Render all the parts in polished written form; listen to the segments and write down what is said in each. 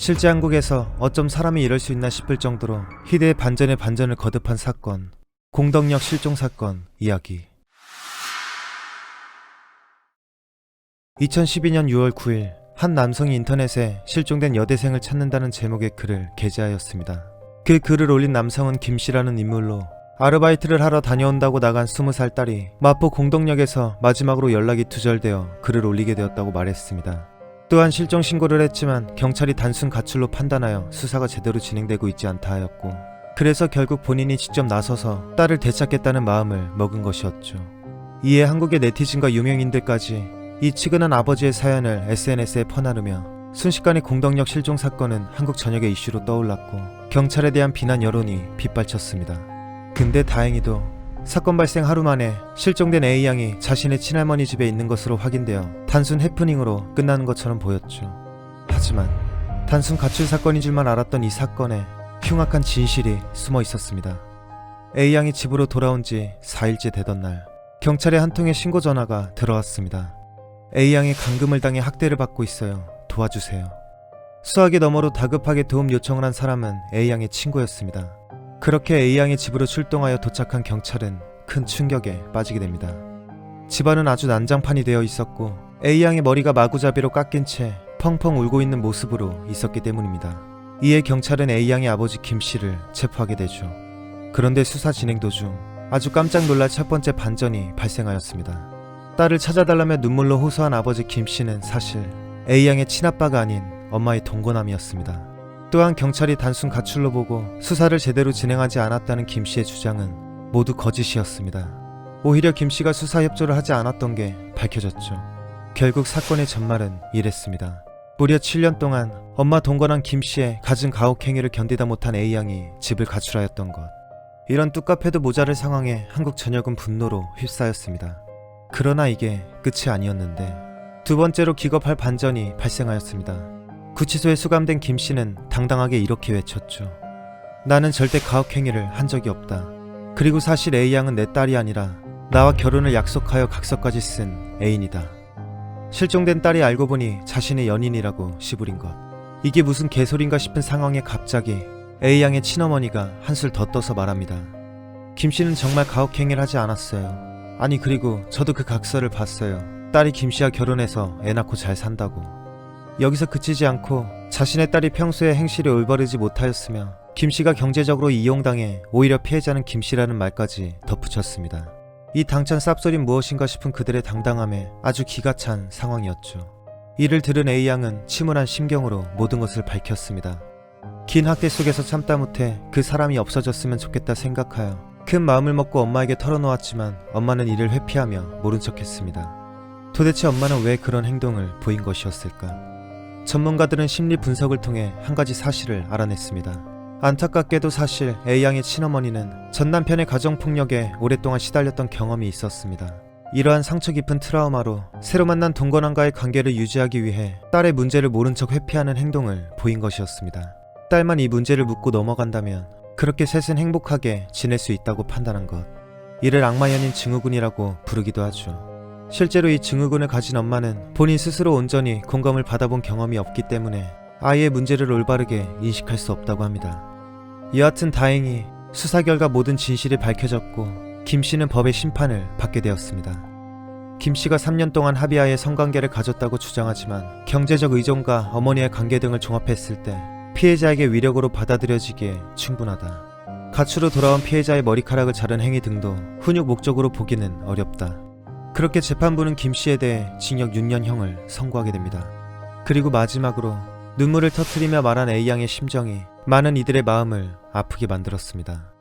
실제 한국에서 어쩜 사람이 이럴 수 있나 싶을 정도로 희대의 반전에 반전을 거듭한 사건, 공덕역 실종 사건 이야기. 2012년 6월 9일 한 남성이 인터넷에 실종된 여대생을 찾는다는 제목의 글을 게재하였습니다. 그 글을 올린 남성은 김씨라는 인물로 아르바이트를 하러 다녀온다고 나간 20살 딸이 마포 공덕역에서 마지막으로 연락이 두절되어 글을 올리게 되었다고 말했습니다. 또한 실종 신고를 했지만 경찰이 단순 가출로 판단하여 수사가 제대로 진행되고 있지 않다 하였고, 그래서 결국 본인이 직접 나서서 딸을 되찾겠다는 마음을 먹은 것이었죠. 이에 한국의 네티즌과 유명인들까지 이 치근한 아버지의 사연을 SNS에 퍼나르며 순식간에 공덕역 실종 사건은 한국 전역의 이슈로 떠올랐고 경찰에 대한 비난 여론이 빗발쳤습니다. 근데 다행히도 사건 발생 하루 만에 실종된 A양이 자신의 친할머니 집에 있는 것으로 확인되어 단순 해프닝으로 끝나는 것처럼 보였죠. 하지만 단순 가출 사건인 줄만 알았던 이 사건에 흉악한 진실이 숨어 있었습니다. A양이 집으로 돌아온 지 4일째 되던 날, 경찰에 한 통의 신고 전화가 들어왔습니다. A양이 감금을 당해 학대를 받고 있어요. 도와주세요. 수화기 너머로 다급하게 도움 요청을 한 사람은 A양의 친구였습니다. 그렇게 A양의 집으로 출동하여 도착한 경찰은 큰 충격에 빠지게 됩니다. 집안은 아주 난장판이 되어 있었고 A양의 머리가 마구잡이로 깎인 채 펑펑 울고 있는 모습으로 있었기 때문입니다. 이에 경찰은 A양의 아버지 김씨를 체포하게 되죠. 그런데 수사 진행 도중 아주 깜짝 놀랄 첫 번째 반전이 발생하였습니다. 딸을 찾아달라며 눈물로 호소한 아버지 김씨는 사실 A양의 친아빠가 아닌 엄마의 동거남이었습니다. 또한 경찰이 단순 가출로 보고 수사를 제대로 진행하지 않았다는 김씨의 주장은 모두 거짓이었습니다. 오히려 김씨가 수사 협조를 하지 않았던 게 밝혀졌죠. 결국 사건의 전말은 이랬습니다. 무려 7년 동안 엄마 동거남 김씨의 갖은 가혹행위를 견디다 못한 A양이 집을 가출하였던 것. 이런 뚝갑해도 모자랄 상황에 한국 전역은 분노로 휩싸였습니다. 그러나 이게 끝이 아니었는데 두 번째로 기겁할 반전이 발생하였습니다. 구치소에 수감된 김씨는 당당하게 이렇게 외쳤죠. 나는 절대 가혹행위를 한 적이 없다. 그리고 사실 A양은 내 딸이 아니라 나와 결혼을 약속하여 각서까지 쓴 애인이다. 실종된 딸이 알고 보니 자신의 연인이라고 씨부린 것. 이게 무슨 개소린가 싶은 상황에 갑자기 A양의 친어머니가 한술 더 떠서 말합니다. 김씨는 정말 가혹행위를 하지 않았어요. 아니 그리고 저도 그 각서를 봤어요. 딸이 김씨와 결혼해서 애 낳고 잘 산다고. 여기서 그치지 않고 자신의 딸이 평소에 행실이 올바르지 못하였으며 김씨가 경제적으로 이용당해 오히려 피해자는 김씨라는 말까지 덧붙였습니다. 이 당찬 쌉소린 무엇인가 싶은 그들의 당당함에 아주 기가 찬 상황이었죠. 이를 들은 A양은 침울한 심경으로 모든 것을 밝혔습니다. 긴 학대 속에서 참다 못해 그 사람이 없어졌으면 좋겠다 생각하여 큰 마음을 먹고 엄마에게 털어놓았지만 엄마는 이를 회피하며 모른 척했습니다. 도대체 엄마는 왜 그런 행동을 보인 것이었을까? 전문가들은 심리 분석을 통해 한 가지 사실을 알아냈습니다. 안타깝게도 사실 A양의 친어머니는 전 남편의 가정폭력에 오랫동안 시달렸던 경험이 있었습니다. 이러한 상처 깊은 트라우마로 새로 만난 동거남과의 관계를 유지하기 위해 딸의 문제를 모른 척 회피하는 행동을 보인 것이었습니다. 딸만 이 문제를 묻고 넘어간다면 그렇게 셋은 행복하게 지낼 수 있다고 판단한 것. 이를 악마연인 증후군이라고 부르기도 하죠. 실제로 이 증후군을 가진 엄마는 본인 스스로 온전히 공감을 받아본 경험이 없기 때문에 아이의 문제를 올바르게 인식할 수 없다고 합니다. 여하튼 다행히 수사 결과 모든 진실이 밝혀졌고 김씨는 법의 심판을 받게 되었습니다. 김씨가 3년 동안 합의하에 성관계를 가졌다고 주장하지만 경제적 의존과 어머니의 관계 등을 종합했을 때 피해자에게 위력으로 받아들여지기에 충분하다. 가출로 돌아온 피해자의 머리카락을 자른 행위 등도 훈육 목적으로 보기는 어렵다. 그렇게 재판부는 김씨에 대해 징역 6년형을 선고하게 됩니다. 그리고 마지막으로 눈물을 터뜨리며 말한 A양의 심정이 많은 이들의 마음을 아프게 만들었습니다.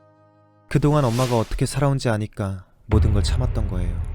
그동안 엄마가 어떻게 살아온지 아니까 모든 걸 참았던 거예요.